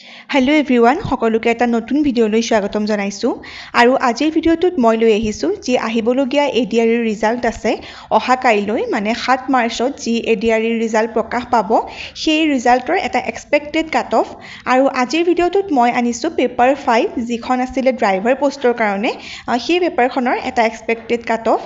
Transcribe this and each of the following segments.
Hello' everyone, সকলোকে এটা নতুন ভিডিঅ'লৈ স্বাগতম জনাইছোঁ। আৰু আজিৰ ভিডিঅ'টোত মই লৈ আহিছোঁ যি আহিবলগীয়া ADRE ৰিজাল্ট আছে অহা কাইলৈ মানে 7 মাৰ্চত যি ADRE ৰিজাল্ট প্ৰকাশ পাব সেই ৰিজাল্টৰ এটা এক্সপেক্টেড কাট অফ। আৰু আজিৰ ভিডিঅ'টোত মই আনিছোঁ পেপাৰ 5 যিখন আছিলে ড্ৰাইভাৰ পোষ্টৰ কাৰণে সেই পেপাৰখনৰ এটা এক্সপেক্টেড কাট অফ।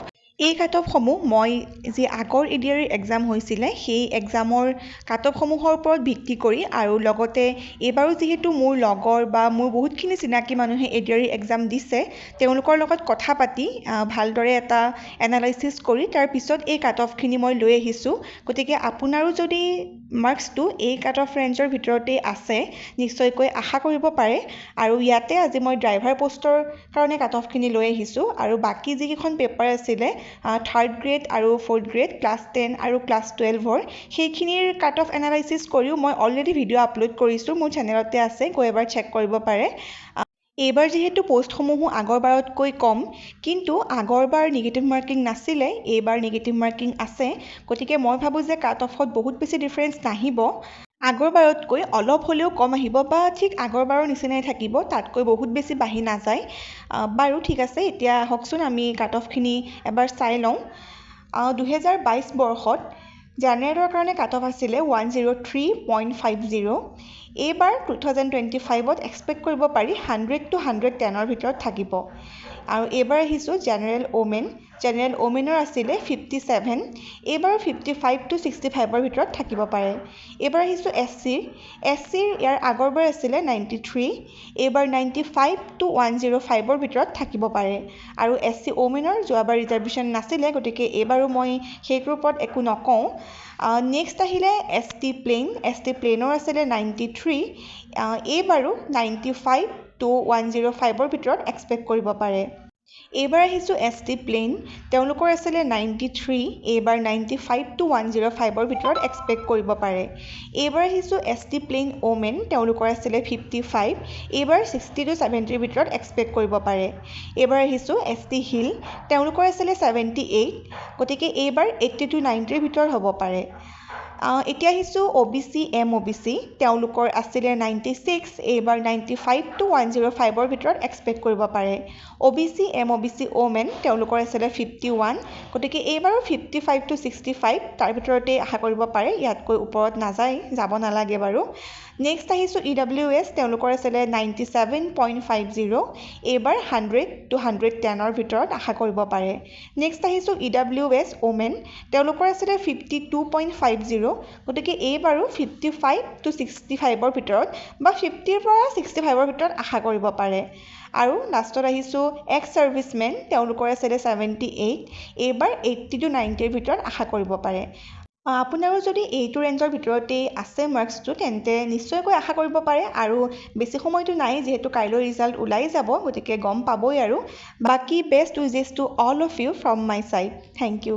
এই কাট অফসমূহ মই যি আগৰ ADRE এক্সাম হৈছিলে সেই এক্সামৰ কাট অফসমূহৰ ওপৰত ভিত্তি কৰি আৰু লগতে এইবাৰো যিহেতু মোৰ লগৰ বা মোৰ বহুতখিনি চিনাকি মানুহে ADRE এক্সাম দিছে তেওঁলোকৰ লগত কথা পাতি ভালদৰে এটা এনালাইচিছ কৰি তাৰপিছত এই কাট অফখিনি মই লৈ আহিছোঁ। গতিকে আপোনাৰো যদি মাৰ্কছটো এই কাট অফ ৰেঞ্জৰ ভিতৰতেই আছে নিশ্চয়কৈ আশা কৰিব পাৰে। আৰু ইয়াতে আজি মই ড্ৰাইভাৰ পোষ্টৰ কাৰণে কাট অফখিনি লৈ আহিছোঁ আৰু বাকী যিকেইখন পেপাৰ আছিলে 3rd গ্ৰেড আৰু 4th গ্ৰেড ক্লাছ 10 আৰু ক্লাছ 12ৰ সেইখিনিৰ কাট অফ এনালাইচিছ কৰিও মই অলৰেডি ভিডিঅ' আপলোড কৰিছোঁ, মোৰ চেনেলতে আছে, গৈ এবাৰ চেক কৰিব পাৰে। এইবাৰ যিহেতু পোষ্টসমূহো আগৰবাৰতকৈ কম, কিন্তু আগৰবাৰ নিগেটিভ মাৰ্কিং নাছিলে, এইবাৰ নিগেটিভ মাৰ্কিং আছে। গতিকে মই ভাবোঁ যে কাট অফত বহুত বেছি ডিফাৰেঞ্চ নাহিব, আগৰবাৰতকৈ অলপ হ'লেও কম আহিব বা ঠিক আগৰবাৰৰ নিচিনাই থাকিব, তাতকৈ বহুত বেছি বাঢ়ি নাযায়। বাৰু ঠিক আছে, এতিয়া আহকচোন আমি কাট অফখিনি এবাৰ চাই লওঁ। 2022 বৰ্ষত জেনেৰেলৰ কাৰণে কাট অফ আছিলে 103.50। এইবাৰ 2025ত এক্সপেক্ট কৰিব পাৰি 100 to 110ৰ ভিতৰত থাকিব। আৰু এইবাৰ আহিছোঁ জেনেৰেল ওমেনৰ আছিলে 57, এইবাৰ 55 to 65ৰ ভিতৰত থাকিব পাৰে। এইবাৰ আহিছোঁ SCৰ ইয়াৰ আগৰবাৰ আছিলে 93, এইবাৰ 95 to 105ৰ ভিতৰত থাকিব পাৰে। আৰু SC ওমেনৰ যোৱাবাৰ ৰিজাৰ্ভেশ্যন নাছিলে, গতিকে এইবাৰো মই সেইটোৰ ওপৰত একো নকওঁ। নেক্সট আহিলে ST প্লেইনৰ আছিলে 93, এইবাৰো 95 to 105ৰ ভিতৰত এক্সপেক্ট কৰিব পাৰে। এইবাৰ আহিছোঁ ST প্লেইন, তেওঁলোকৰ আছিলে 93, এইবাৰ 95 to 105ৰ ভিতৰত এক্সপেক্ট কৰিব পাৰে। এইবাৰ আহিছোঁ ST প্লেইন ওমেন, তেওঁলোকৰ আছিলে 55, এইবাৰ 60 to 70ৰ ভিতৰত এক্সপেক্ট কৰিব পাৰে। এইবাৰ আহিছোঁ ST হিল, তেওঁলোকৰ আছিলে 78, গতিকে এইবাৰ 80 to 90ৰ ভিতৰত হ'ব পাৰে। এতিয়া আহিছোঁ OBC MOBC, তেওঁলোকৰ আছিলে 96, এইবাৰ 95 to 105ৰ ভিতৰত এক্সপেক্ট কৰিব পাৰে। OBC MOBC ওমেন, তেওঁলোকৰ আছিলে 51, গতিকে এইবাৰো 55 to 65 তাৰ ভিতৰতে আশা কৰিব পাৰে, ইয়াতকৈ ওপৰত যাব নালাগে বাৰু। নেক্সট আহিছোঁ EWS, তেওঁলোকৰ আছিলে 97.50, এইবাৰ 100 to 110ৰ ভিতৰত আশা কৰিব পাৰে। নেক্সট আহিছোঁ EWS ওমেন, তেওঁলোকৰ আছিলে 52.50, গতিকে এইবাৰো 55 to 65ৰ ভিতৰত বা 50ৰ পৰা 65ৰ ভিতৰত আশা কৰিব পাৰে। আৰু লাষ্টত আহিছোঁ এক্স ছাৰ্ভিচমেন, তেওঁলোকৰ আছিলে 78, এইবাৰ 80 to 90ৰ ভিতৰত আশা কৰিব পাৰে। আপোনাৰো যদি এইটো ৰেঞ্জৰ ভিতৰতেই আছে মাৰ্কছটো, তেন্তে নিশ্চয়কৈ আশা কৰিব পাৰে। আৰু বেছি সময়টো নাই, যিহেতু কাইলৈ ৰিজাল্ট ওলাই যাব, গতিকে গম পাবই আৰু। বাকী best wishes to all of you from my side. Thank U.